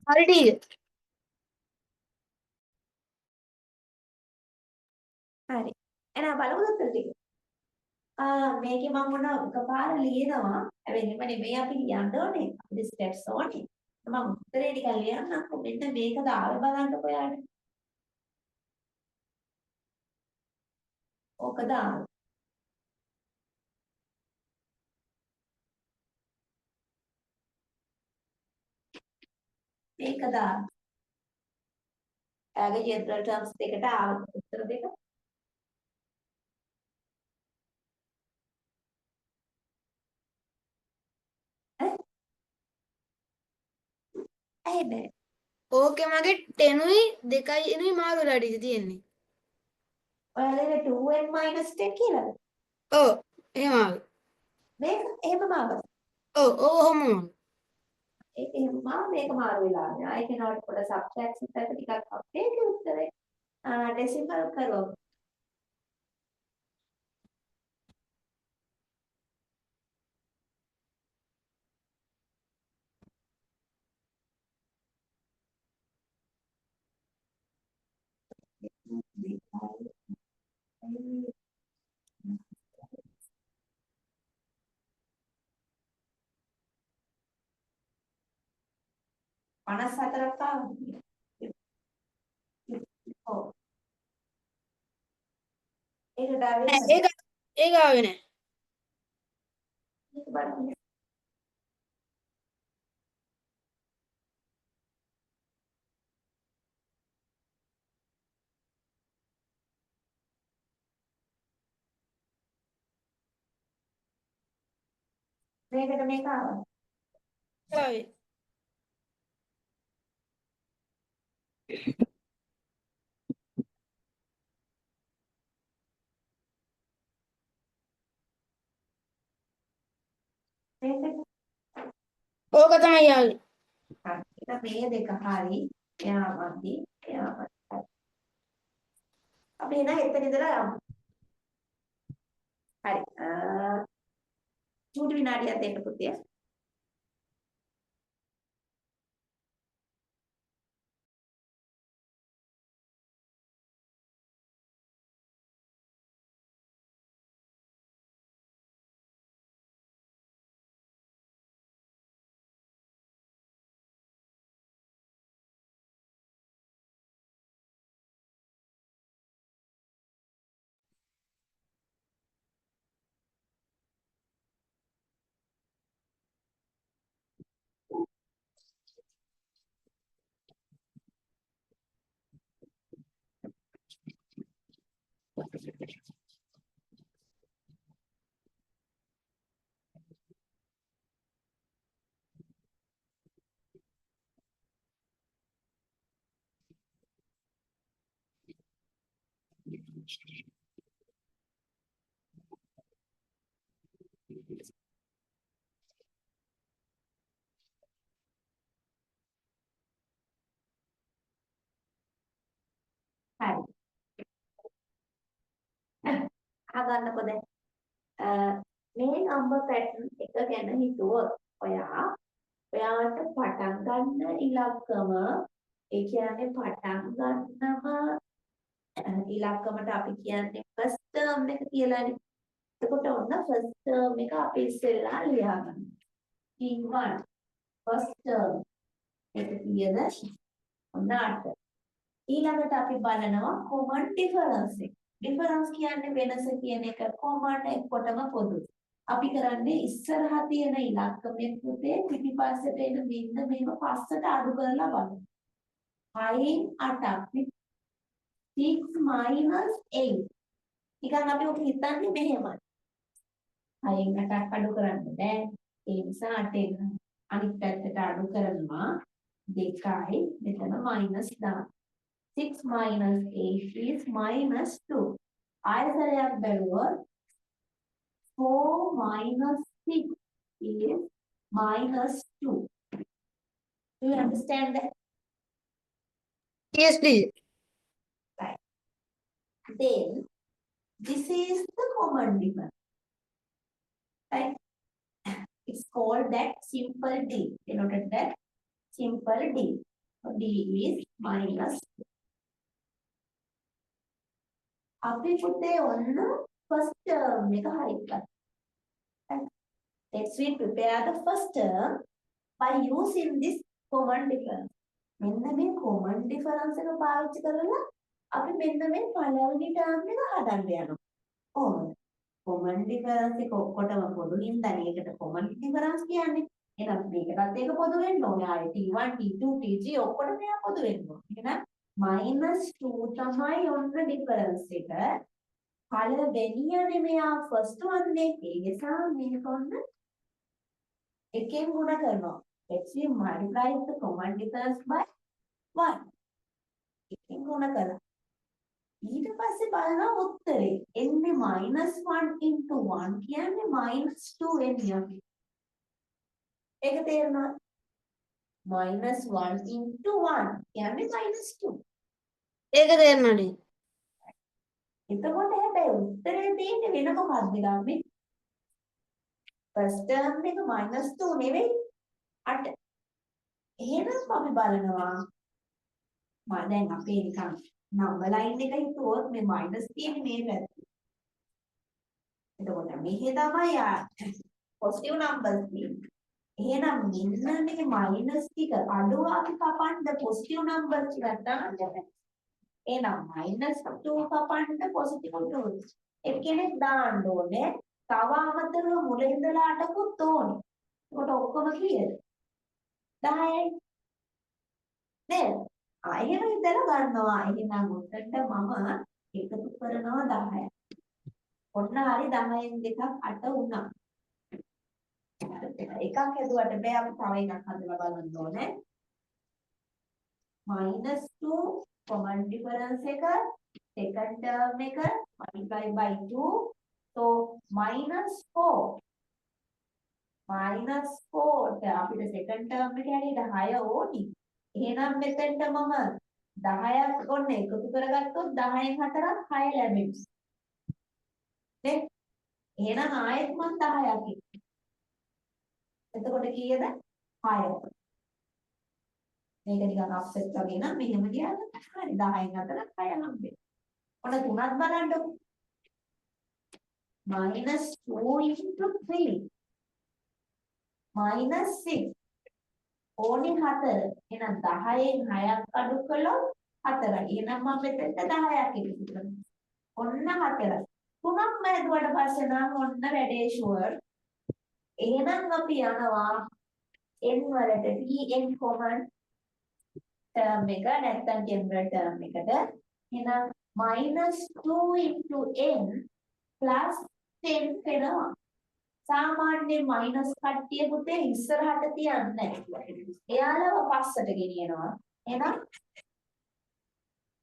හරිද? හරි. එහෙනම් බලමුද උත්තර ටික? මේකේ මම මොන එකපාර ලියනවා. හැබැයි එහෙම නෙමෙයි අපි ලියන්න ඕනේ. අපිට ස්ටෙප්ස් ඕනේ. මම උත්තරේ නිකන් ලියන්නම්කෝ. මෙන්න මේක දාලා බලන්නකෝ යාට. ඕක දාන්න. මේක දාන්න. එයාගේ ජෙනරල් ටර්ම්ස් දෙකට ආව උත්තර දෙක. ඈ? ඇහෙන්නේ. ඕකේ මගේ 10යි 2යි මාරු වෙලා තියෙන්නේ. ඔයාලේ 2n-10 කියලාද? ඔව් එහෙම ආවේ. මේක එහෙමම ආවද? ඔව් ඔහොම. ඒක එහෙමම ආව මේක මාරු වෙලා යනවා. ඒක නෝට පොඩ සබ්ට්‍රැක්ෂන් එක ටිකක් අපේ ඒකේ උත්තරේ. ඩෙසිමල් කරොත් පනස් හතරක් ආවද? ඔව්. ඒකට ආවේ ඒක ඒක ආවේ නෑ. මේක බලන්න. මේකට මේක ආවද? ආවේ. මේකට ඕක තමයි ආවේ. හරි. එහෙනම් මේ දෙක හරි. එයා මදි. එයා මදි. හරි. අපි එන එතන ඉඳලා යමු. හරි. චූටි විනාඩියක් දෙන්න පුතේ. හරි. අහගන්නකෝ දැන්. මේ නම්බර් පැටර්න් එක ගැන හිතුවොත් ඔයාට පටන් ගන්න ඉලක්කම ඒ කියන්නේ පටන් ගන්නම ඉලක්කමට අපි කියන්නේ ෆස්ට් ටර්ම් එක කියලානේ. එතකොට ඔන්න ෆස්ට් ටර්ම් එක අපි ඉස්සෙල්ලා ලියා ගන්න. T1 ෆස්ට් ටර්ම් එක කීයද? ඔන්න 8. ඊළඟට අපි බලනවා කොමන් ඩිෆරන්ස් එක. ඩිෆරන්ස් කියන්නේ වෙනස කියන එක කොමන් එක්කොටම පොදුයි. අපි කරන්නේ ඉස්සරහා තියෙන ඉලක්කමෙන් පුතේ පිටිපස්සට එන මෙන්න මේව පස්සට අඩු කරලා බලමු. 5න් 8ක් 6 8. නිකන් අපි ඔක හිතන්නේ මෙහෙමයි. 6න් 8ක් අඩු කරන්න බෑ. ඒ නිසා 8න් අනිත් පැත්තට අඩු කරනවා 2යි මෙතන මයිනස් දාන්න. 6 minus 8 is minus 2. ආයතරයක් බැලුවොත් 4 minus 6 is minus 2. Do you understand that? Yes please. Right. Then this is the common difference. Right? It's called that simple D. Denoted that simple D. D is minus. අපි පුතේ ඔන්න first term එක හරි ගත්තා. Let's we prepare the first term by using this common difference. මෙන්න මේ common difference එක පාවිච්චි කරලා අපි මෙන්න මේ පළවෙනි term එක හදන්න යනවා. කොහොමද? common difference එක ඔක්කොටම පොදු හින්දා ඒකට common difference කියන්නේ. එහෙනම් මේකටත් ඒක පොදු වෙන්න ඕනේ. ආයේ T1 T2 T3 ඔක්කොටම මේවා පොදු වෙන්න ඕනේ. එහෙනම් -2 තමයි ඔන්න difference එක. පළවෙනියනේ මෙයා first one එක. ඒ නිසා මේක ඔන්න එකෙන් ගුණ කරනවා. Let's we multiply the common difference by 1. එකෙන් ගුණ කරලා. ඊට පස්සේ බලනවා උත්තරේ. එන්නේ -1 into 1 කියන්නේ -2 එන්නේ අපි. ඒක තේරෙනවද? -1 into 1 කියන්නේ -2. ඒක තේරෙනවද? එතකොට හැබැයි උත්තරේ තියෙන්නේ වෙන මොකක්ද ගම්මේ? first term එක -2 නෙවෙයි 8. එහෙනම් අපි බලනවා දැන් අපේ නිකන් නම්බර් ලයින් එක හිතුවොත් මේ මයිනස් තියෙන්නේ මේ පැත්තේ. එතකොට මෙහෙ තමයි පොසිටිව් නම්බර්ස් තියෙන්නේ. එහෙනම් මෙන්න මේ මයිනස් ටික අඩුව අපි කපන්න පොසිටිව් නම්බර්ස් ටිකක් දාන්න බෑ. එහෙනම් -2 කපන්න පොසිටිව් 2. එක්කෙනෙක් දාන්න ඕනේ. තව අමතරව මුල ඉඳලා 8කුත් ඕනේ. එතකොට ඔක්කොම කීයද? 10යි. නේද? එහෙම හිතලා ගන්නවා. එහෙනම් උඩට මම එකතු කරනවා 10යි. ඔන්න හරි 10න් දෙකක් 8 වුණා. එකක් හැදුවට බෑ අපි තව එකක් හදලා බලන්න ඕනේ. -2 common difference එක second term එක multiply by 2 so -4 අපිට second term එක හැටියට 6 ඕනි. එහෙනම් මෙතෙන්ට මම 10ක් ඔන්න එකතු කරගත්තොත් 10න් 4ක් 6 ලැබෙනවා. නේ? එහෙනම් ආයෙත් මම 10ක් එතකොට කීයද? 6. මේක නිකන් අප්සෙට් වගේ නම් මෙහෙම ගියාද? හරි 10න් 4ක් 6 හම්බෙන්නේ. ඔන්න තුනක් බලන්නකො. -2 into 3 -6 ඕනේ 4. එහෙනම් 10න් 6ක් අඩු කළොත් 4යි. එහෙනම් මම මෙතෙන්ට 10ක් එකතු කරනවා. ඔන්න 4. තුනක් මැදුවට පස්සේ නම් ඔන්න වැඩේ ෂුවර්. එහෙනම් අපි යනවා n වලට tn common term එක නැත්නම් general term එකට. එහෙනම් -2 into n plus 10 වෙනවා. සාමාන්‍ය මයිනස් කට්ටිය පුතේ ඉස්සරහට තියන්නේ නැහැ. එයාලව පස්සට ගෙනියනවා. එහෙනම්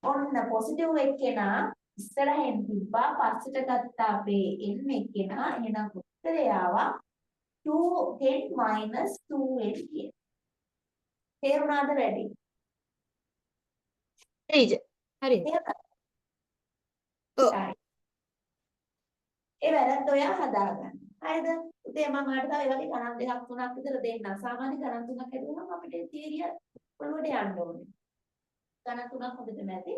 ඔන්න පොසිටිව් එක්කෙනා ඉස්සරහෙන් තිබ්බා පස්සට ගත්තා අපේ n එක්කෙනා. එහෙනම් උත්තරය ආවා 2n minus 2n කියන. තේරුණාද වැඩි? හරිද? හරි. ඔව්. ඒ වැරද්ද ඔයා හදාගන්න. හරිද? උදේ මම ඔයාලට තව ඒ වගේ ගණන් දෙකක් තුනක් විතර දෙන්නම්. සාමාන්‍ය ගණන් තුනක් හදුවම අපිට තීරිය ඔළුවට යන්න ඕනේ. ගණන් තුනක් හොඳටම ඇති.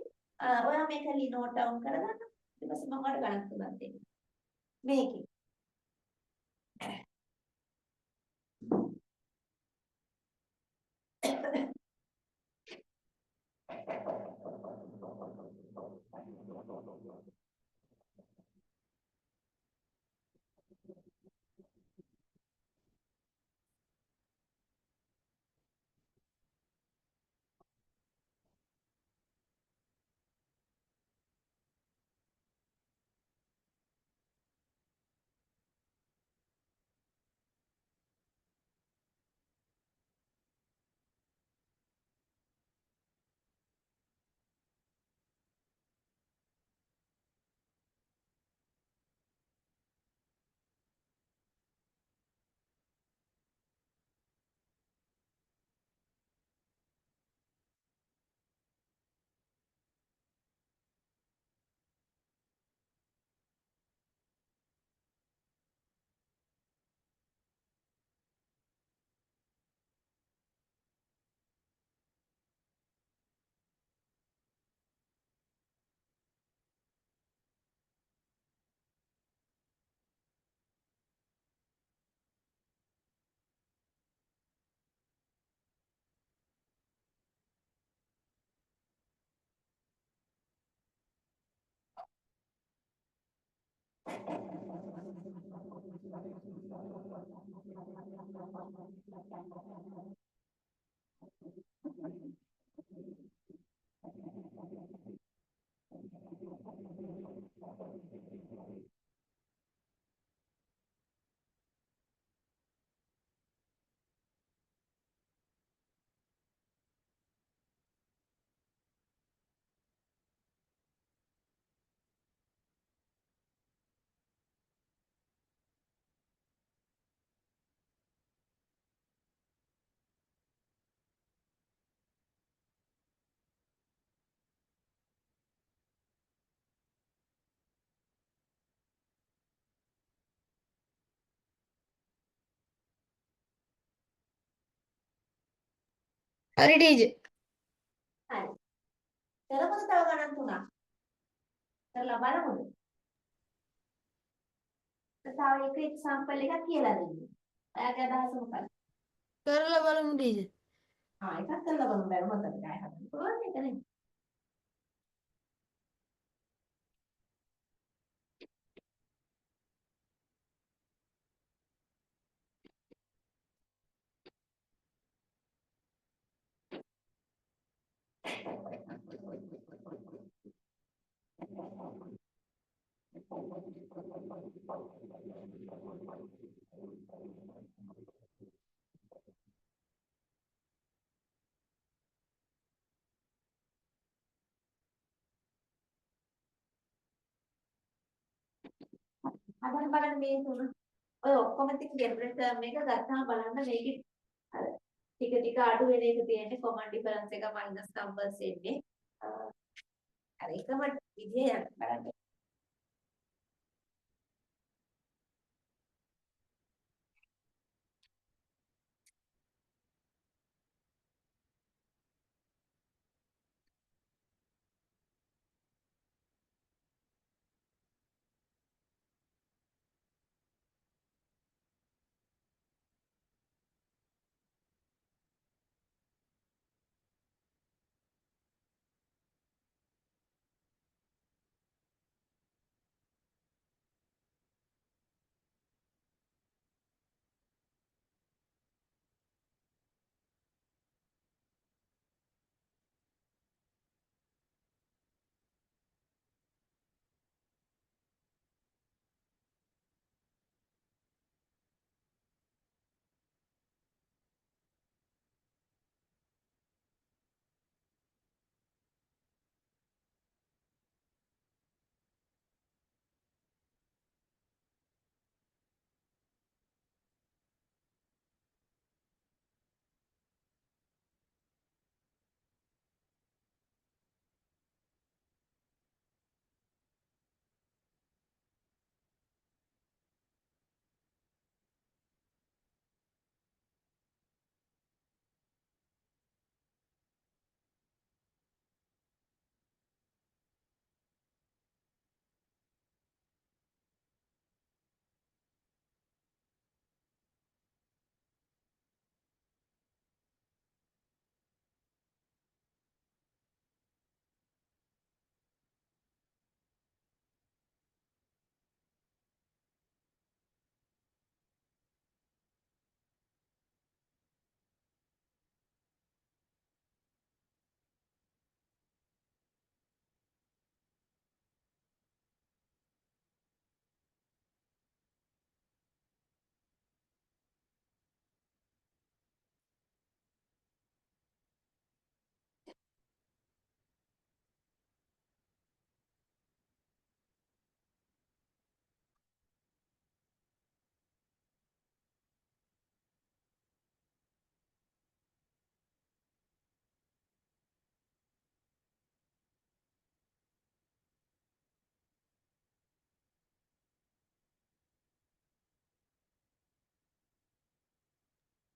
ඔයා මේක නෝට් ඩවුන් කරගන්න. ඊට පස්සේ මම ඔයාලට ගණන් තුනක් දෙන්නම්. මේකේ හරි ටීචර්. හරි. කරමුද තව ගණන් තුනක්? කරලා බලමුද? තව එක එක්සැම්පල් එකක් කියලා දෙන්න. ඔයාගේ අදහස මොකක්ද? කරලා බලමු ටීචර්. එකක් කරලා බලමු බැලුවොත් අපිට ආයෙ හදන්න පුළුවන් එක නේ. හදන්න බලන්න මේ තුන. ඔය ඔක්කොම ටික ඩිෆරන්ට් ටර්ම් එක ගත්තාම බලන්න මේකේ අර ටික ටික අඩු වෙන එක තියෙන්නේ කොමන් ඩිෆරන්ස් එක මයිනස් නම්බර්ස් එන්නේ. අර එකම විදිය යන්න බලන්න.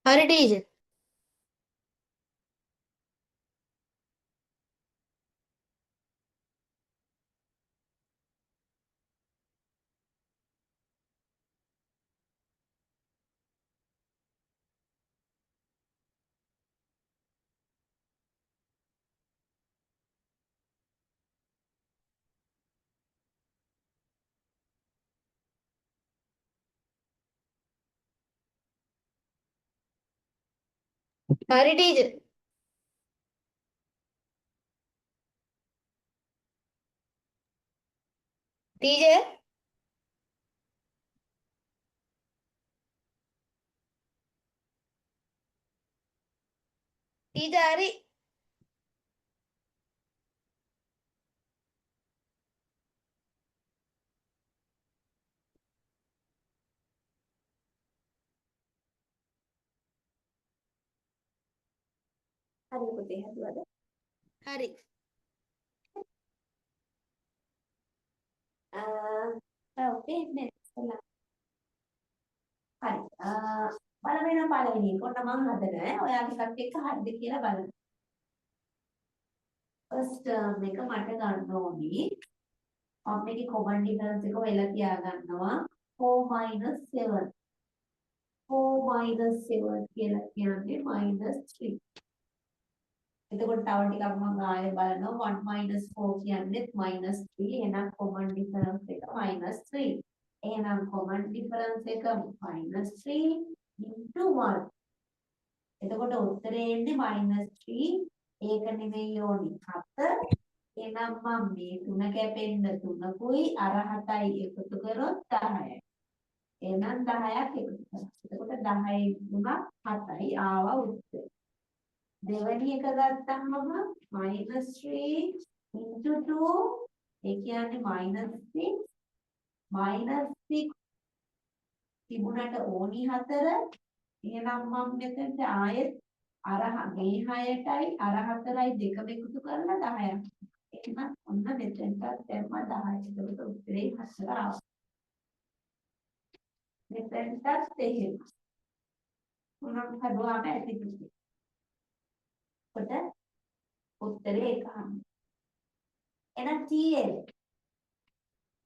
හරි ටීචර්. හරි ටීචර්. ටීචර් ටීචර් හරි. හරි පුතේ හදුවද? හරි. ඔකේ next හරි. බලන්න පළවෙනි කොට මම හදන ඔයාගේ එකත් එක්ක හරිද කියලා බලන්න. first term එක මට ගන්න ඕනි. මම මේකේ common difference එක වෙලා තියා ගන්නවා 4 - 7. 4 - 7 කියලා කියන්නේ -3. එතකොට තව ටිකක් මම ආයෙ බලනවා 1 - 4 කියන්නේත් -3. එහෙනම් common difference එක -3. එහෙනම් common difference එක -3 into 1. එතකොට උත්තරේ එන්නේ -3. ඒක නෙමෙයි ඕනි 7. එහෙනම් මම මේ 3 කැපෙන්න 3කුයි අර 7යි එකතු කරොත් 10යි. එහෙනම් 10ක් එකතු කරා. එතකොට 10යි 3ක් 7යි ආවා උත්තරේ. දෙවෙනි එක ගත්තම -3 into 2 ඒ කියන්නේ -6 -6 තිබුණට ඕනි 4. එහෙනම් මම මෙතනට ආයෙත් අර මේ 6ටයි අර 4යි දෙකම එකතු කරලා 10ක්. එහෙනම් ඔන්න මෙතනට දැම්ම 10. ඒකට උත්තරේ 4 ආවා. මෙතනටත් එහෙම. උනම් හදුවාම ඇති පුතේ. කොට උත්තරේ 1. එහෙනම් TL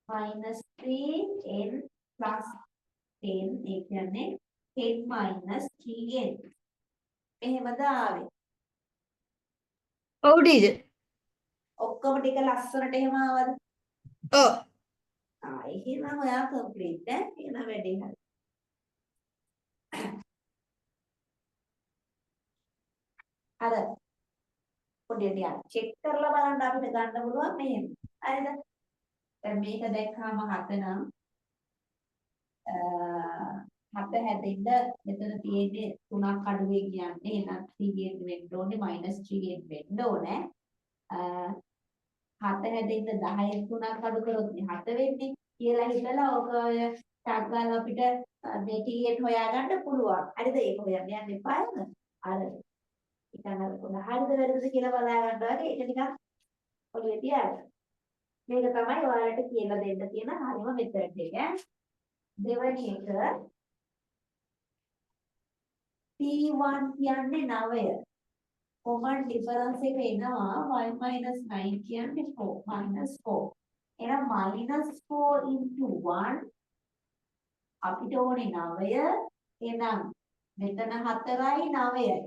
-3n plus 10 ඒ කියන්නේ 10 minus 3n. එහෙමද ආවේ? ඔව් ටීචර්. ඔක්කොම ටික ලස්සනට එහෙම ආවද? ඔව්. එහෙනම් ඔයා කම්ප්ලීට් ඈ. එහෙනම් වැඩේ හරි. අර පොඩ්ඩක් චෙක් කරලා බලන්න අපිට ගන්න පුළුවන් මෙහෙම. හරිද? දැන් මේක දැක්කාම 7 නම් 7 හැදෙන්න මෙතන තියෙන්නේ 3ක් අඩුවේ කියන්නේ එහෙනම් 3n වෙන්න ඕනේ -3n වෙන්න ඕනේ. 7 හැදෙන්න 10න් 3ක් අඩු කරොත් 7 වෙන්නේ කියලා හිතලා ඔක ඔය ටක් ගාලා අපිට මේ tn හොයාගන්න පුළුවන්. හරිද? ඒක හොයන්න යන්න එපා නේද? අර ඉතින් අර කොහොම හරිද වැරදිද කියලා බලා ගන්න වගේ ඒක නිකන් ඔළුවේ තියාගන්න. මේක තමයි ඔයාලට කියලා දෙන්න තියෙන හරිම මෙතඩ් එක. දෙවෙනි එක P1 කියන්නේ 9. common difference එක එනවා 1 - 9 කියන්නේ 4 -4. එහෙනම් -4 into 1 අපිට ඕනේ 9. එහෙනම් මෙතන 4යි 9යි.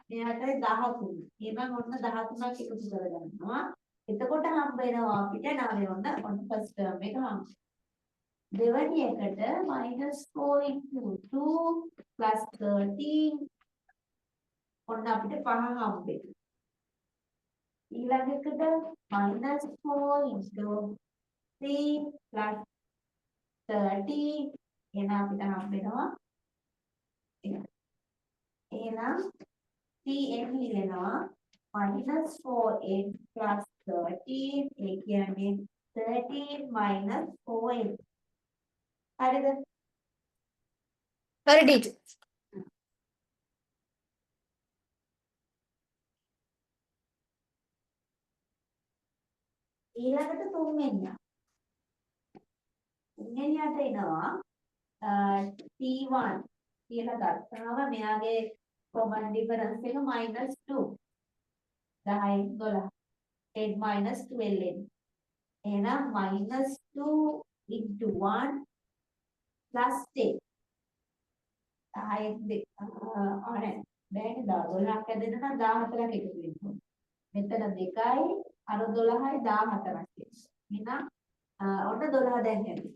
මෙයාට 13. එහෙනම් ඔන්න 13ක් එකතු කරගන්නවා. එතකොට හම්බ වෙනවා අපිට 9 ඔන්න ෆස්ට් ටර්ම් එක හම්බ. දෙවෙනි එකට -4 into 2 plus 13 ඔන්න අපිට 5 හම්බෙයි. ඊළඟ එකට -4 into 3 plus 13 එහෙනම් අපිට හම්බ වෙනවා. එහෙනම් Tn ලියනවා -4n plus 13 ඒ කියන්නේ 13 - 4n. හරිද? හරි ටීචර්. ඊළඟට තුන්වෙනිය. තුන්වෙනියට එනවා T1 කියලා ගත්තාම මෙයාගේ common difference එක -2. 10 12 10 - 12n. එහෙනම් -2 into 1 plus 10. 10 බෑනේ 12ක් ඇදෙන්න නම් 14ක් එකතු වෙන්න ඕනේ. මෙතන 2යි අර 12යි 14ක්. එහෙනම් ඔන්න 12 දැන් ඇති.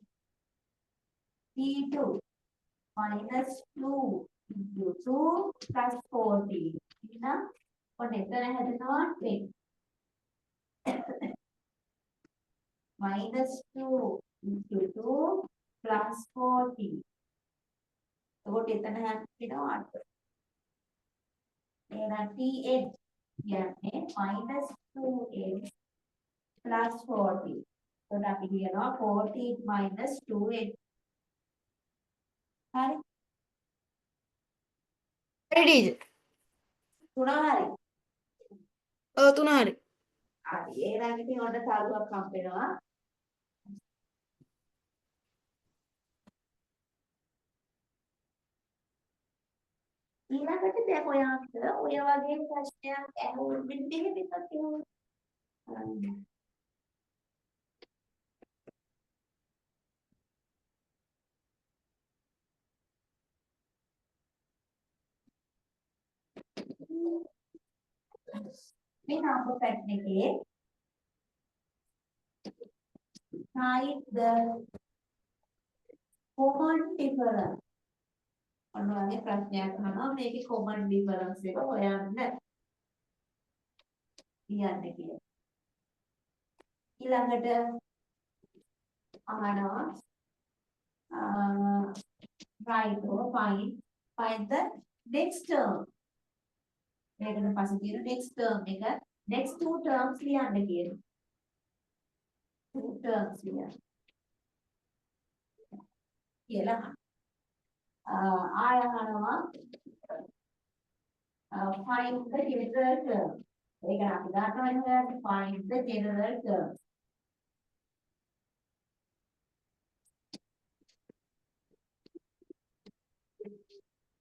T2 -2 into 2 plus 14. එහෙනම් ඔන්න එතන හැදෙනවා 10 -2 into 2 plus 40. එතකොට එතන හැදෙනවා 8. එහෙනම් TH කියන්නේ -2h plus 40. එතකොට අපි කියනවා 40 minus 2h. හරි. හරි ටීචර්. තුන හරි. ඔව් 3 හරි. හරි. එහෙනම් ඉතින් ඔන්න සාරුවක් හම්බ වෙනවා. ඊළඟට දැන් ඔයාට ඔය වගේ ප්‍රශ්නයක් ඇහුවොත් මෙන්න මෙහෙම එකක් ඇහුවොත් මේ number pattern එකේ find the common difference ඔන්න වගේ ප්‍රශ්නයක් අහනවා මේකේ common difference එක හොයන්න කියන්න කියලා. ඊළඟට අහනවා right or find the next term. මේකට පස්සේ තියෙන next term එක next two terms ලියන්න කියනවා. two terms ලියන්න. කියලා ආය අහනවා find the general term. ඒක අපි දන්නවා නේද find the general term.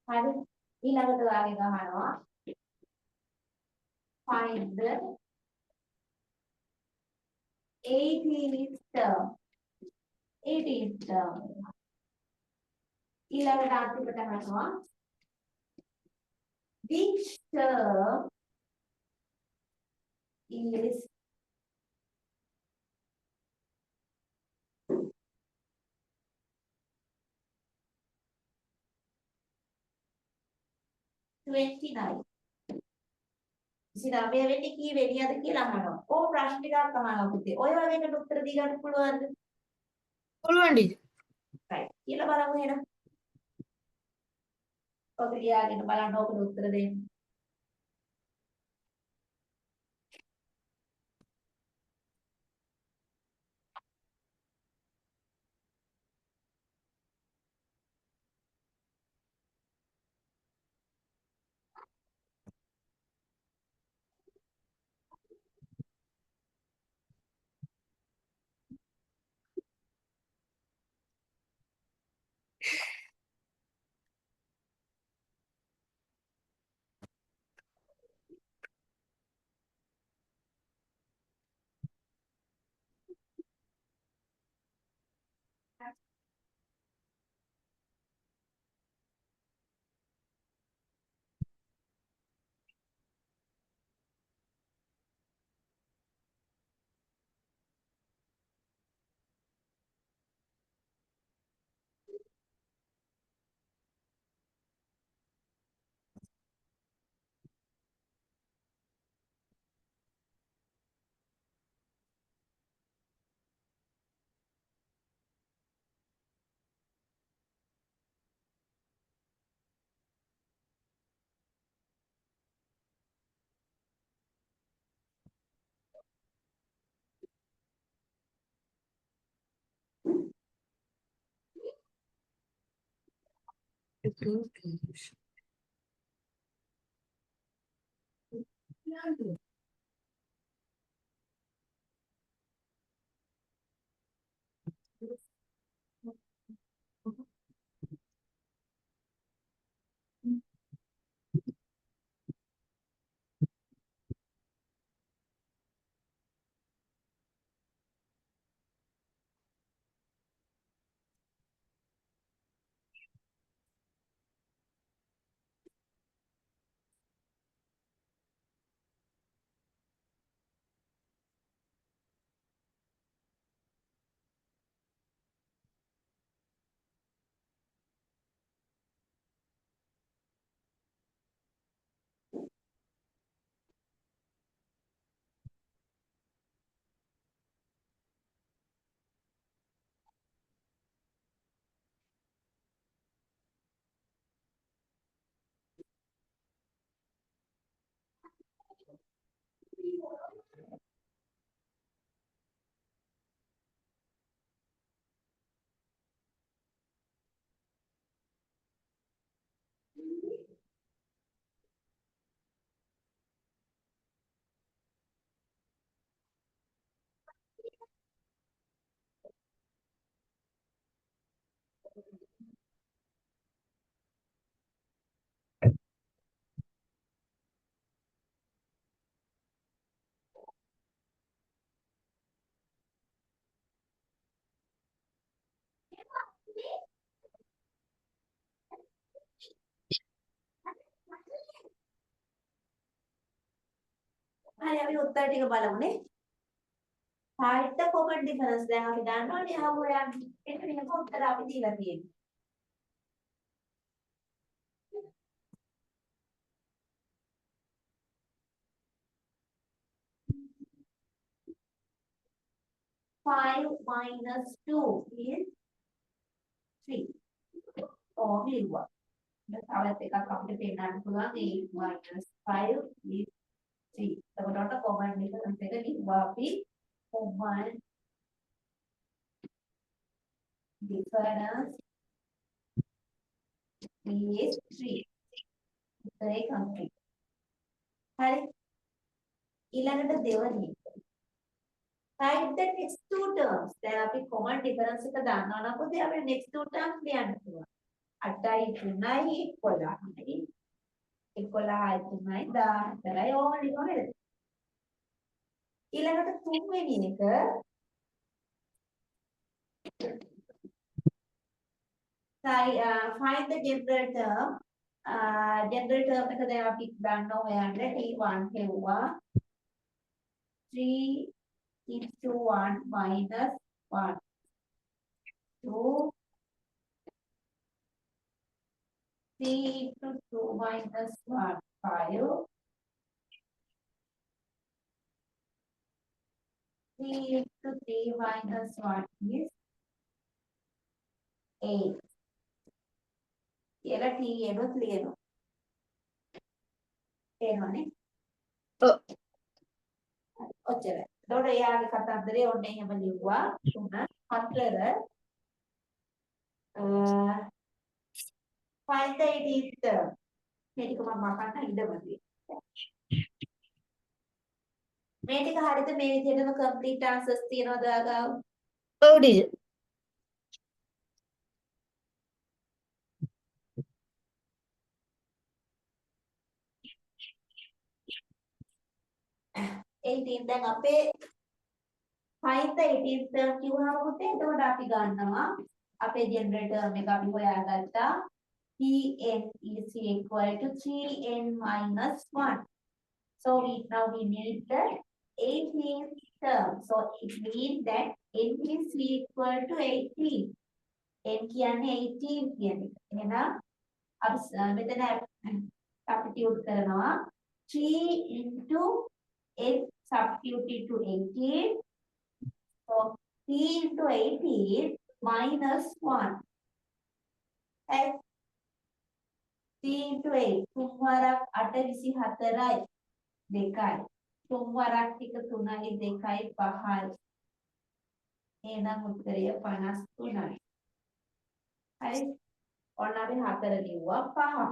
හරි ඊළඟට ඔයාගෙන් අහනවා find the 18th term. 18th term. ඊළඟට අන්තිමට අහනවා which term is $29. 29 වෙන්නේ කී වෙනියද කියලා අහනවා. ඕක ප්‍රශ්න ටිකක් අහනවා පුතේ. ඔය වගේකට උත්තර දී ගන්න පුළුවන්ද? පුළුවන් ටීචර්. right. කියලා බලමු එහෙනම්. ඔක ලියාගෙන බලන්න ඕකට උත්තර දෙන්න. හරි අපි උත්තර ටික බලමුනේ. height common difference දැන් අපි දන්නවනේ ආව හොයන්නේ. එන්න මේක උත්තර අපි දීලා තියෙන්නේ. Five minus two is 3. ඕම ලිව්වා. තවත් එකක් අපිට පෙන්නන්න පුළුවන් 8 minus 5 is 3. එතකොට common difference එක ලිව්වා අපි common difference is 3. උත්තරේ complete. හරි. ඊළඟට දෙවැනි එක. Write the next two terms. දැන් අපි common difference එක දන්නවා නම් පොතේ අපිට next two terms ලියන්න පුළුවන්. 8යි 3යි 11යි 11යි 3යි 14යි ඕම ලියනවා නේද? ඊළඟට තුන්වෙනි එක find the general term. General term එක දැන් අපි දන්නවා හොයන්න T1 හෙව්වා 3 into 1 minus 1 2 3 into 2 minus 1 5 3 into 3 minus 1 is 8 කියලා T එනොත් ලියනවා එනවනේ ඔව්. ඔච්චරයි. එතකොට එයාගේ කතන්දරේ ඔන්න එහෙම ලිව්වා 3 4 find the 18th term. මේ ටික මම මකන්න ඉඩමදී. මේ ටික හරියට මේ විදිහටම complete answers තියනවද ආගාව? ඔව් ටීචර්. දැන් අපේ find the 18th term කිව්වම පුතේ එතකොට අපි ගන්නවා අපේ ජෙනරේටර් එක අපි හොයාගත්තා Tn is equal to 3n minus 1. So now we need the 18th term. So it means that n is equal to 18. n කියන්නේ 18 කියන එක. එහෙනම් අපි මෙතන substitute කරනවා 3 into n substituted to 18. So 3 into 18 minus 1. Right? 3 into 8. 3 වරක් 8 24යි. 2යි. 3 වරක් ටික 3යි 2යි 5යි. එහෙනම් උත්තරය 53යි. හරි. ඔන්න අපි 4 ලිව්වා 5.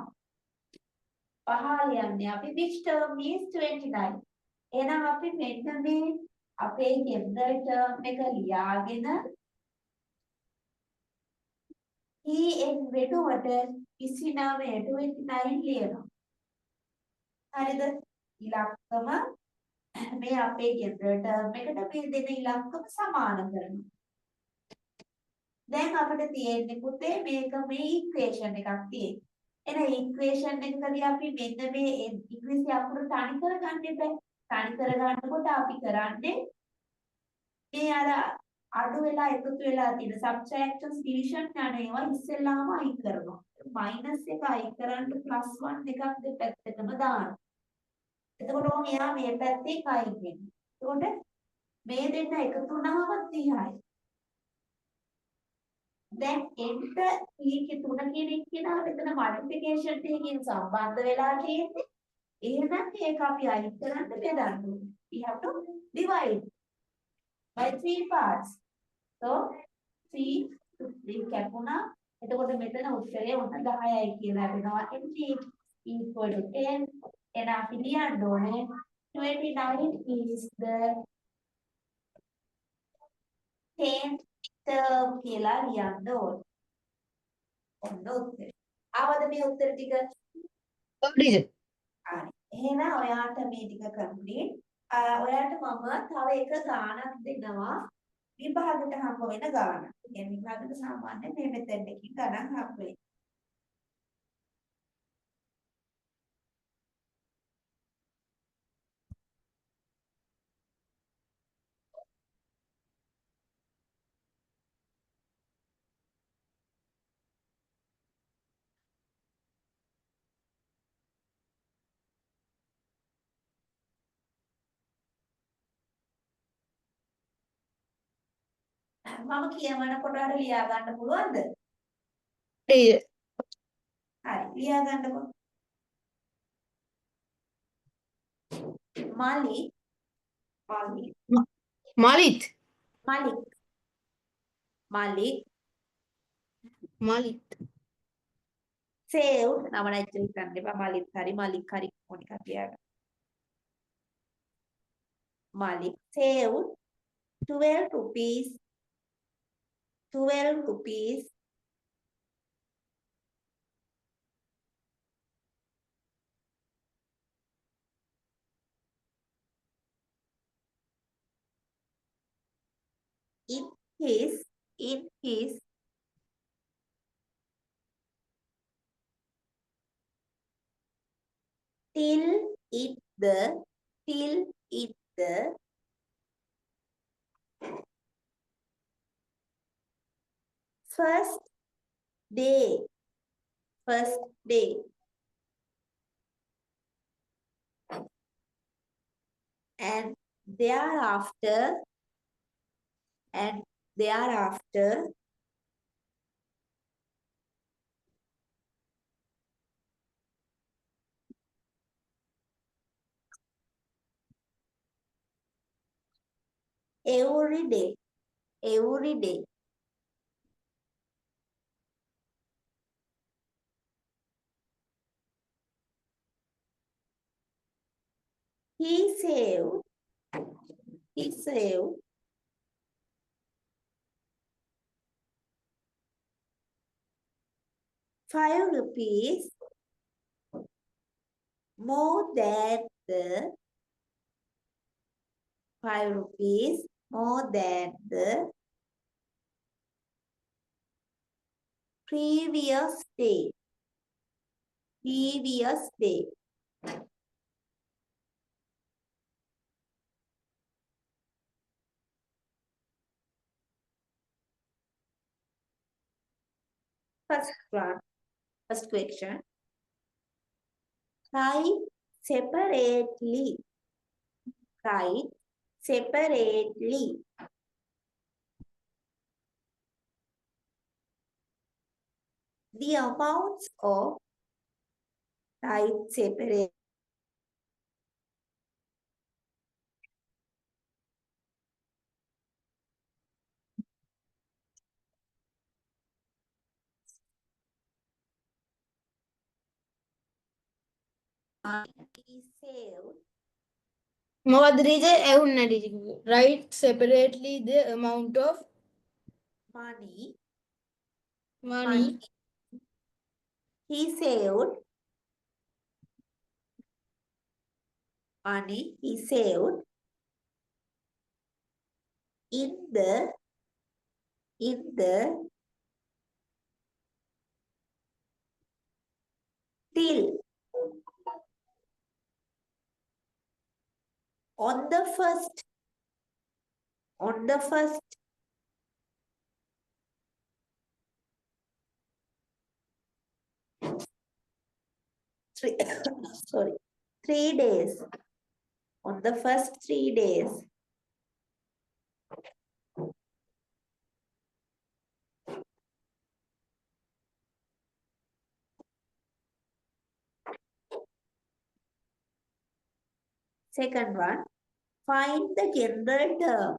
5 ලියන්නේ අපි which term is 29. එහෙනම් අපි මෙන්න මේ අපේ general term එක ලියාගෙන En වෙනුවට 29ට 29 ලියනවා. හරිද? ඉලක්කම මේ අපේ general term එකට මේ දෙන ඉලක්කම සමාන කරනවා. දැන් අපිට තියෙන්නේ පුතේ මේක මේ equation එකක් තියෙන්නේ. එන equation එකකදී අපි මෙන්න මේ ඉංග්‍රීසි අකුරු තනි කරගන්න එපා. තනි කරගන්නකොට අපි කරන්නේ මේ අර අඩු වෙලා එකතු වෙලා තියෙන subtractions division යන ඒවා ඉස්සෙල්ලාම අයින් කරනවා. minus එක අයින් කරන්න plus 1 එකක් දෙපැත්තටම දානවා. එතකොට ඕන එයා මේ පැත්තේ අයින් වෙනවා. එතකොට මේ දෙන්න එකතු වුණාම 30යි. දැන් එන්ට ඊකේ 3 කියන එක කියනවා මෙතන multiplication එකකින් සම්බන්ධ වෙලා තියෙන්නේ. එහෙනම් ඒක අපි අයින් කරන්න බෙදන්න ඕනේ. We have to divide by 3 parts. So 3 to 3 කැපුණා. එතකොට මෙතන උත්තරේ ඔන්න 10යි කියලා වෙනවා. n equal to 10. එන අපි ලියන්න ඕනේ 29 is the 10th term කියලා ලියන්න ඕනේ. ඔන්න උත්තරේ. ආවද මේ උත්තර ටික? ඔව් ටීචර්. හරි. එහෙනම් ඔයාට මේ ටික complete. ඔයාට මම තව එක ගානක් දෙනවා. විභාගයට හම්බ වෙන ගාන. කියන්නේ විභාගයට සාමාන්‍යයෙන් මේ මෙතෙන් එකකින් ගණන් හම්බ වෙන්නේ. මම කියවනකොට අර ලියා ගන්න පුළුවන්ද? Please. හරි ලියා ගන්නකො. මලි මලි Malit. Malik Malik Malit. Save නම නැචර් කරන්න එපා මලිත් හරි මලික් හරි මොනිකක් ලියා ගන්න. Malik save 12 rupees 12 rupees in his till it the first day and thereafter every day he saved 5 rupees more than the 5 rupees more than the previous day. First one, first question. Write separately. The amounts of write separate. He saved මොකද්ද teacher ඇහුන්නේ නැහැ teacher. Write separately the amount of money. money He saved money. He saved in the till on the first three, sorry 3 days, on the first 3 days. Second one, find the general term.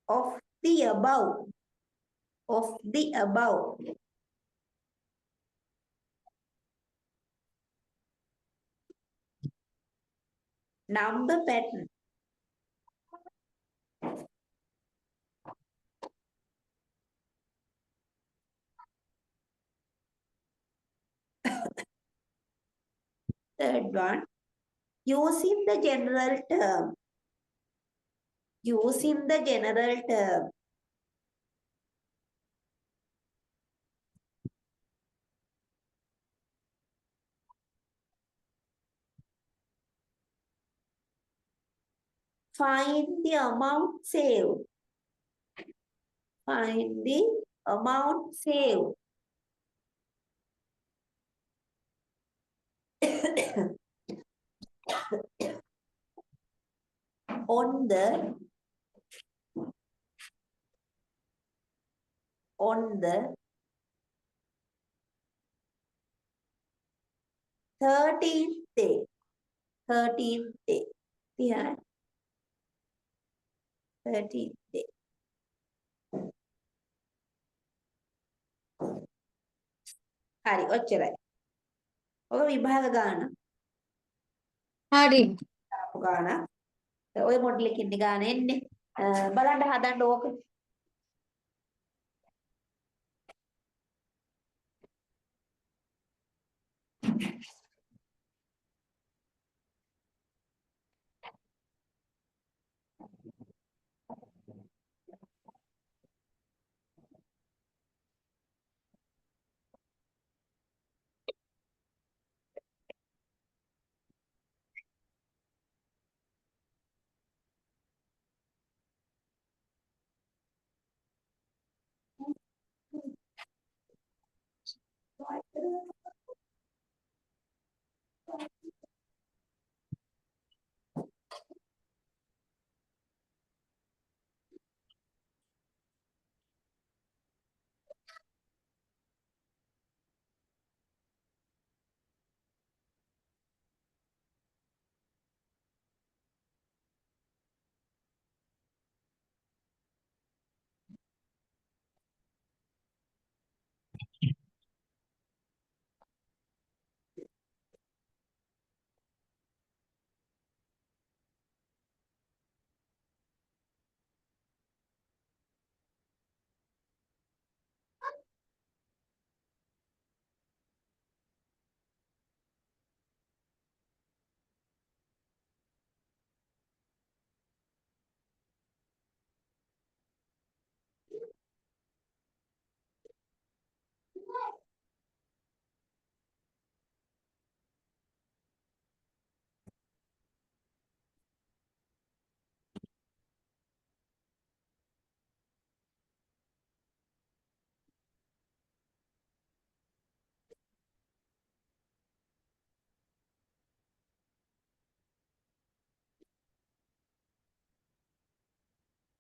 Of the above. Number pattern. Third one, using the general term. Find the amount saved. Find the amount saved. on the 13th day. 13th day. Yeah. 13th day. හරි ඔච්චරයි. ඔක විභාග ගාන. හරි. දාපු ගාන. ඔය model එකකින් ඉන්න ගාන එන්නේ. බලන්න හදන්න ඕක.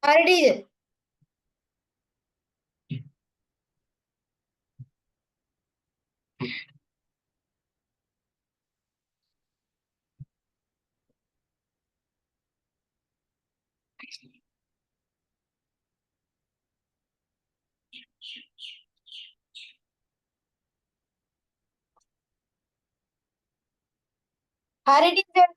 හරි ටීචර්. හරි ටීචර්.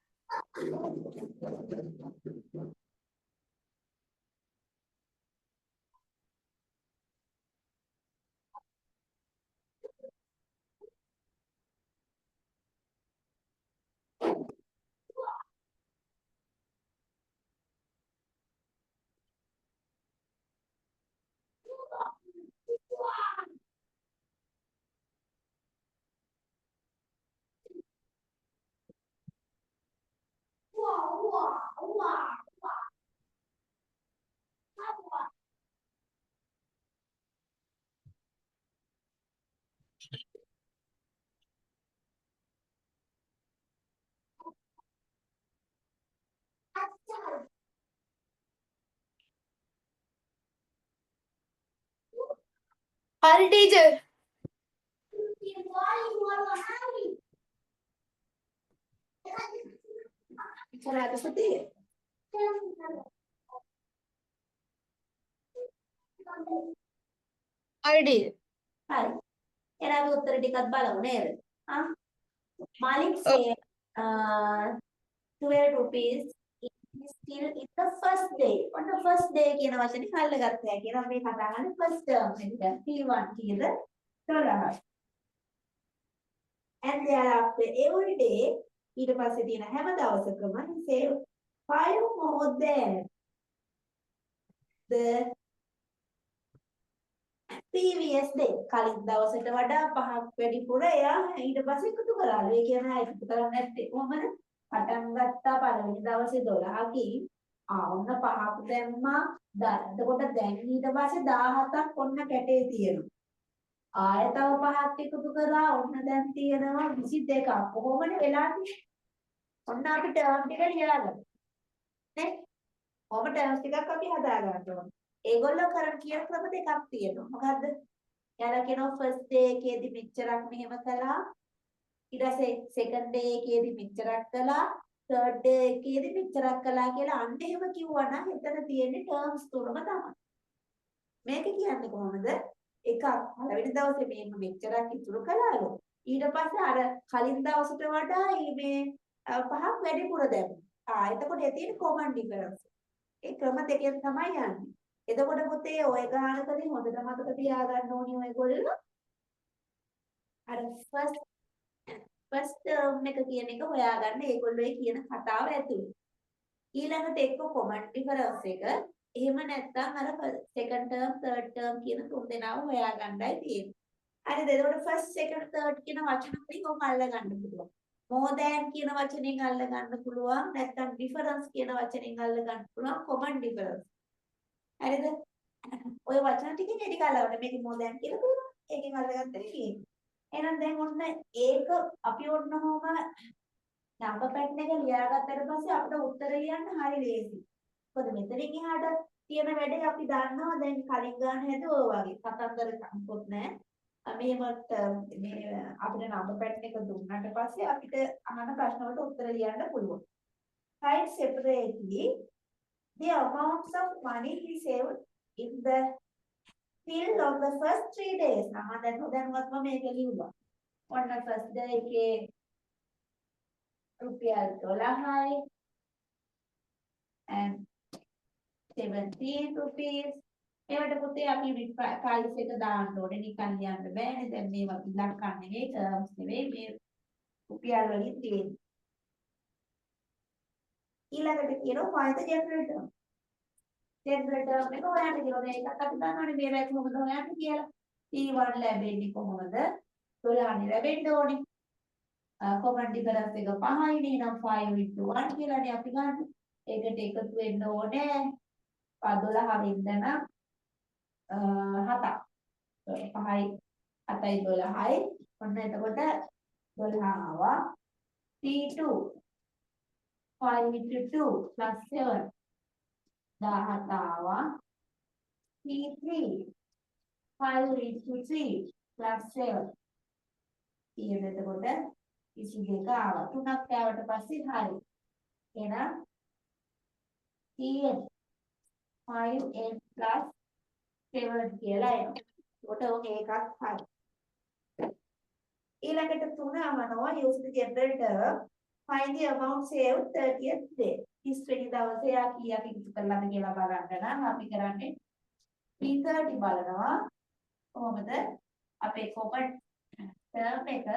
හරි ටීචර්. ඉතලට සතිය. හරි ටීචර්. හරි. එහෙනම් උත්තර ටිකක් බලමු නේද? ආ Malik said 12 rupees is still in the first day. On the first day කියන වචනේ කල්ලගත්තා කියලා මේ කතා කරන්නේ first term එකට. P1 කියන $. And thereafter every day ඊට පස්සේ තියෙන හැම දවසකම he saved 5 more than the previous day. කලින් දවසට වඩා 5ක් වැඩිපුර එයා ඊට පස්සේ එකතු කරාලු. ඒ කියන්නේ එකතු කරන්නේ නැත්තේ කොහමද? පටන් ගත්තා පළවෙනි දවසේ 12කින් ඔන්න පහක් දැම්මා. එතකොට දැන් ඊට පස්සේ 17ක් ඔන්න කැටේ තියෙනවා. ආය තව පහක් එකතු කරා ඔන්න දැන් තියෙනවා 22ක්. කොහොමද වෙලා තියෙන්නේ? ඔන්න අපි ටර්ම් ටික ලියාගමු. නේ? කොහොම ටර්ම්ස් ටිකක් අපි හදා ගන්න ඕනේ. ඒගොල්ලෝ කරන් කියන ක්‍රම දෙකක් තියෙනවා. මොකද්ද? යාලා කියනවා ෆස්ට් ඩේ එකේදී මෙච්චරක් මෙහෙම කළා. ඊට පස්සේ සෙකන්ඩ් ඩේ එකේදී මෙච්චරක් කළා. තර්ඩ් ඩේ එකේදී මෙච්චරක් කළා කියලා අන්න එහෙම කිව්වනම් එතන තියෙන්නේ ටර්ම්ස් තුනම තමයි. මේක කියන්නේ කොහොමද? එකක් පළවෙනි දවසේ මේක මෙච්චරක් ඉතුරු කළාලු. ඊට පස්සේ අර කලින් දවසට වඩා මේ පහක් වැඩිපුර දැම්මා. එතකොට ඒ තියෙන කොමන් ඩිෆරන්ස්. ඒ ක්‍රම දෙකෙන් තමයි යන්නේ. එතකොට පුතේ ඔය ගානකදී හොඳට මතක තියාගන්න ඕනේ ඔයගොල්ලෝ. අර ෆස්ට් ටර්ම් එක කියන එක හොයාගන්න ඒගොල්ලෝ කියන කතාව ඇතුළේ. ඊළඟට එක්ක කොමන් ඩිෆරන්ස් එක එහෙම නැත්නම් අර සෙකන්ඩ් ටර්ම් තර්ඩ් ටර්ම් කියන තුන් දෙනාව හොයාගන්නයි තියෙන්නේ. හරිද? එතකොට ෆස්ට් සෙකන්ඩ් තර්ඩ් කියන වචන වලින් ඔක අල්ලගන්න පුළුවන්. more than කියන වචනෙන් අල්ලගන්න පුළුවන්. නැත්නම් difference කියන වචනෙන් අල්ලගන්න පුළුවන් common difference. හරිද? ඔය වචන ටිකෙන් එඩි කාලවල මේක more than කියලා තියෙනවා. ඒකෙන් අල්ලගත්තට තියෙන්නේ. එහෙනම් දැන් ඔන්න ඒක අපි ඔන්නෝම නම්බර් පැටර්න් එක ලියාගත්තට පස්සේ අපිට උත්තර ලියන්න හරි ලේසි. මොකද මෙතනින් එහාට තියෙන වැඩේ අපි දන්නවා දැන් කලින් ගන්න හැදුවා වගේ. කතන්දර සම්පොත් නැහැ. මේවට මේ අපිට නම්බර් පැටර්න් එක දුන්නාට පස්සේ අපිට අහන ප්‍රශ්න වලට උත්තර ලියන්න පුළුවන්. Write separately the amounts of money he saved in the till of the first 3 days. නම් දැන්වත් මම මේක ලියුවා. ඔන්න first day එකේ රුපියල් 12යි and 17 rupees. ඒවට පුතේ අපි යුනිට් ප්‍රයිස් එක දාන්න ඕනේ. නිකන් ලියන්න බෑනේ. දැන් මේවා ඉලක්කම් නෙවෙයි, ටර්ම්ස් නෙවෙයි, මේ රුපියල් වලින් තියෙන්නේ. ඊළඟට කියනවා find the general term. general term එක හොයන්න කියලා. මේකත් අපි දන්නවනේ මේ වැට මොකද හොයන්නේ කියලා. T1 ලැබෙන්නේ කොහොමද? 12 ලැබෙන්න ඕනේ. කොමන් ඩිෆරන්ස් එක 5යි නේ. නම් 5 into 1 කියලානේ අපි ගන්න. ඒකට එකතු වෙන්න ඕනේ 12 වෙන්න නම් 7ක්. 5යි 7යි 12යි. ඔන්න එතකොට 12 ආවා. T2 5 into 2 plus 7 17 ආවා. T3 5 into 3 plus 7 ඊට එතකොට 22 ආවා. 3ක් ආවට පස්සේ හරි. එහෙනම් T8 5 plus 7 කියලා එනවා. ඒකට ඔක එකක් හරි. ඊළඟට 3 අමනවා use the general term. Find the amount saved 30th day. 30 වෙනි දවසේ යා කීයක් ඉතුරු කරලාද කියලා බලන්න නම් අපි කරන්නේ P30 බලනවා. කොහොමද? අපේ common term එක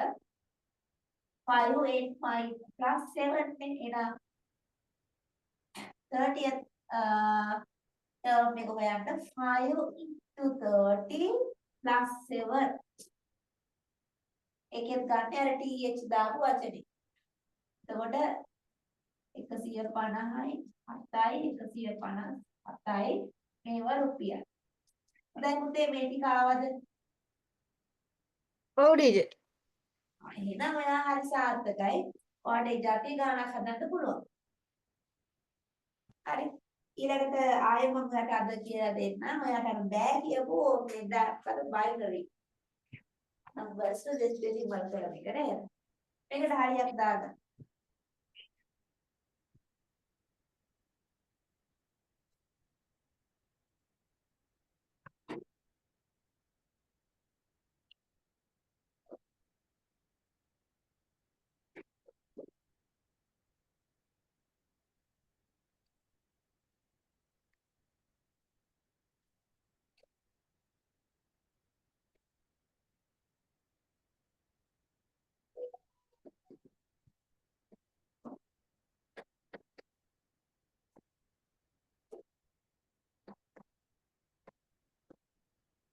5 8 5 plus 7 නේ. එහෙනම් 30th term එක හොයන්න 5 into 30 plus 7. ඒකෙන් ගන්න අර TH දාපු වචනේ. එතකොට 150යි 7යි 157යි මේවා රුපියල්. දැන් පුතේ මේ ටික ආවද? ඔව් ටීචර්. එහෙනම් ඔයා හරි සාර්ථකයි. ඔයාට ඒ ජාතිය ගානක් හදන්න පුළුවන්. හරි. ඊළඟට ආයෙ මම ඔයාට අද කියලා දෙන්නම්. ඔයාට අර බෑ කියපු මේ දාපර binary. numbers to this decimal කරන එක නේද? මේකට හරියක් දාගන්න.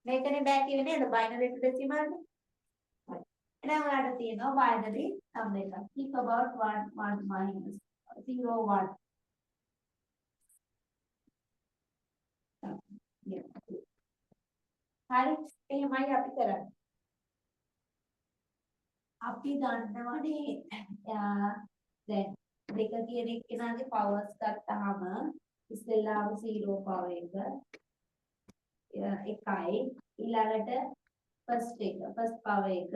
මේකනේ බෑ කිව්වේ නේද? බයිනරි to decimal නේ. හරි. එහෙනම් ඔයාලට තියෙනවා බයිනරි number එකක්. Think about 1 1 minus 0 1. හරි එහෙමයි අපි කරන්නේ. අපි දන්නවනේ දැන් දෙක කියන එක්කෙනාගේ පවර්ස් ගත්තාම ඉස්සෙල්ලාම 0 පවර් එක 1යි ඊළඟට ෆස්ට් පවර් එක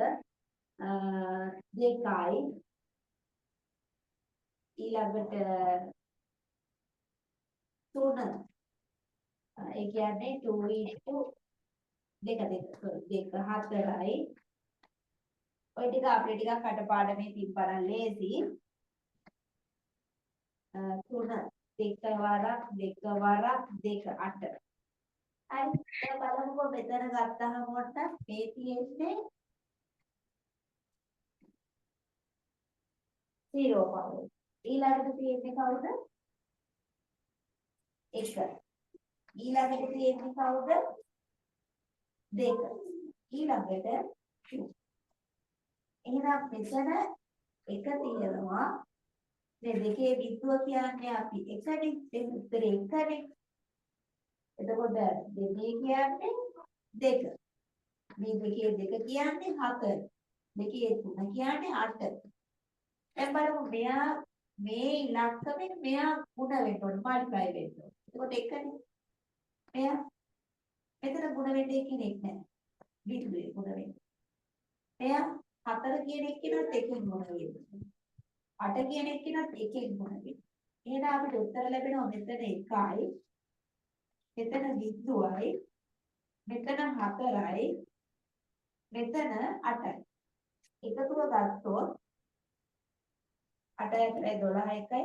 2යි ඊළඟට 3 ඒ කියන්නේ 2 into දෙක 4යි ඔය ටික අපේ ටිකක් කටපාඩමේ තිබ්බනම් ලේසි 3 දෙක වරක් 2 වරක් 2 8 හරි දැන් බලමුකෝ මෙතන ගත්තාම මොකක්ද මේ තියෙන්නේ 0 පවර් ඊළඟට තියෙන්නේ කවුද 1 ඊළඟට තියෙන්නේ කවුද 2 ඊළඟට 2 එහෙනම් මෙතන එක තියෙනවා මේ දෙකේ බිඳුව කියන්නේ අපි එකනේ ඒ උත්තරේ එකනේ එතකොට දෙකේ කියන්නේ 2 මේ දෙකේ 2 කියන්නේ 4 දෙකේ 3 කියන්නේ 8 දැන් බලමු මෙයා මේ ඉලක්කමෙන් මෙයා ගුණ වෙන්න ඕනේ මල්ටිප්ලයි වෙන්න ඕනේ එතකොට එකනේ මෙයා මෙතන ගුණ වෙන්නේ කෙනෙක් නැහැ බිඳුවේ ගුණ වෙන්නේ මෙයා 4 කියන එක්කෙනාත් එකෙන් ගුණ වෙන්නේ 8 කියන එක්කෙනාත් එකෙන් ගුණ වෙන්නේ එහෙනම් අපිට උත්තර ලැබෙනවා මෙතන 1යි මෙතන බිඳුවයි මෙතන 4යි මෙතන 8යි එකතුව ගත්තොත් 8 ඇතුලේ 12 එකයි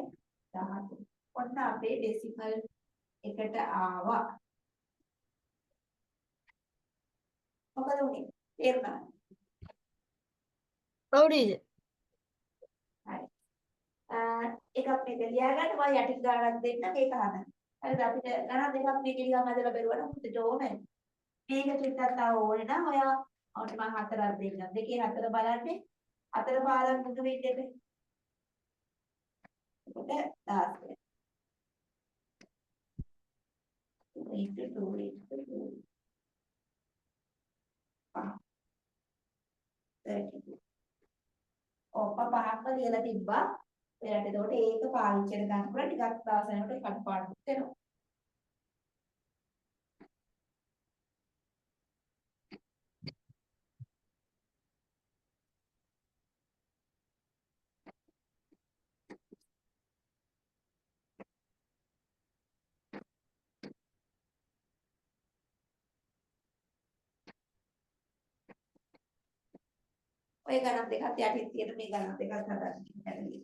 13 ඔන්න අපේ ඩෙසිමල් එකට ආවා මොකද උනේ තේරුණාද ඔව් ටීචර්. හරි එකක් මේක ලියාගන්න මම යටින් ගානක් දෙන්න මේක හදන්න හරිද අපිට ගණන් දෙකක් මේක නිකන් හදලා බැලුවා නම් උන්ට ඕනේ මේක චුට්ටක් තව ඕනේ නම් ඔයා ඔන්න මම හතරක් දෙන්නම් දෙකේ හතර බලන්නේ හතර පාරක් මුදු වෙන්නේ එතකොට 16 into 2 into 2 32 ඔප්ප පහක්ම ලියලා තිබ්බා එයාට එතකොට ඒක පාවිච්චි කර ගන්නකොට ටිකක් දවස් යනකොට කටපාඩම් වෙනවා ඔය ගණන් දෙකත් යටින් තියෙන මේ ගණන් දෙකත් හදන්න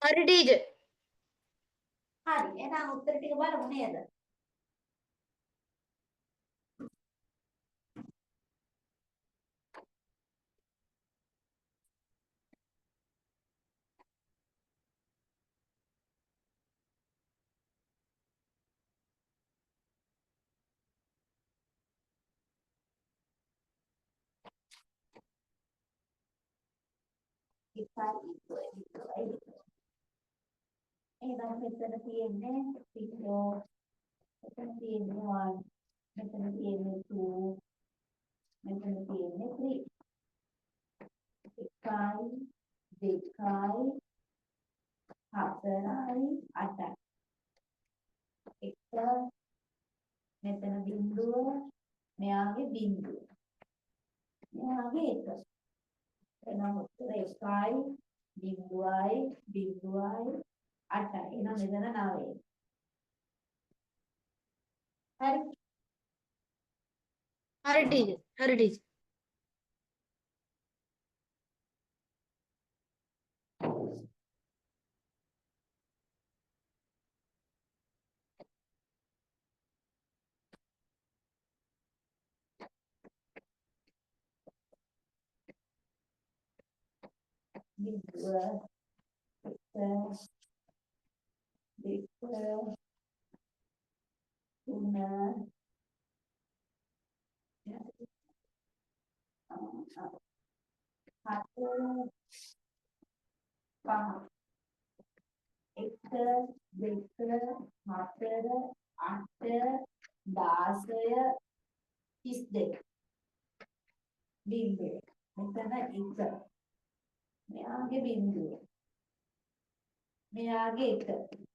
හරි ටීචර්. හරි. එහෙනම් උත්තර ටික බලමු නේද? එහෙනම් මෙතන තියෙන්නේ 0, මෙතන තියෙන්නේ 1, මෙතන තියෙන්නේ 2, මෙතන තියෙන්නේ 3. 1යි 2යි 4යි 8යි. එක මෙතන බිංදුව, මෙයාගේ බිංදුව, මෙයාගේ එක. එහෙනම් උත්තර 1යි බිංදුවයි බිංදුවයි 8යි. එහෙනම් මෙතන 9යි. හරි. හරි ටීචර්. හරි ටීචර්. බිංදුව, එක, දෙක, තුන, හතර, පහ. 1, 2, 4, 8, 16, 32. බිංදුව. මෙතන 1. මෙයාගේ බිංදුව. මෙයාගේ 1.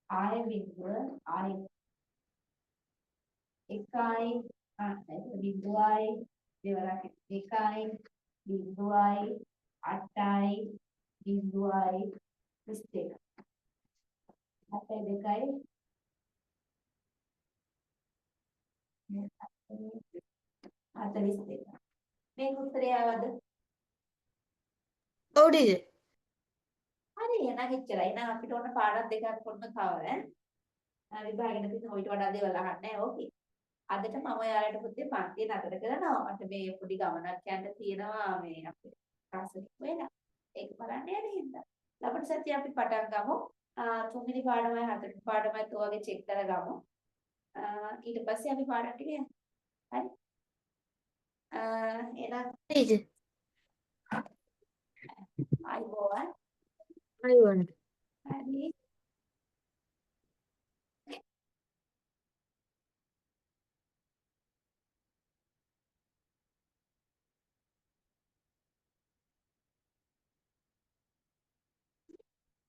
ආය බිංදුව ආය 1යි බිංදුවයි දෙවරක් 2යි බිංදුවයි 8යි බිංදුවයි 32. 8යි 2යි 42. මේ උත්තරය ආවද? ඔව් ටීචර්. හරි එහෙනම් එච්චරයි. එහෙනම් අපිට ඕන පාඩම් දෙකක් ඔන්න තව ඈ. විභාගෙට තියෙන ඔයිට වඩා දේවල් අහන්න නැහැ. ඕකේ. අදට මම ඔයාලට පුතේ පන්තිය නතර කරනවා. මට මේ පොඩි ගමනක් යන්න තියෙනවා මේ අපේ කාසෙත් වෙලා. ඒක බලන්න යන්න හින්දා. ලබන සතිය අපි පටන් ගමු. තුන්වෙනි පාඩමයි හතරවෙනි පාඩමයි ඔයගේ චෙක් කරගමු. ඊට පස්සේ අපි පාඩම් ටික යමු. හරි. එහෙනම් ටීචර්. ආයිබෝවන්. අයුවන්. හරි.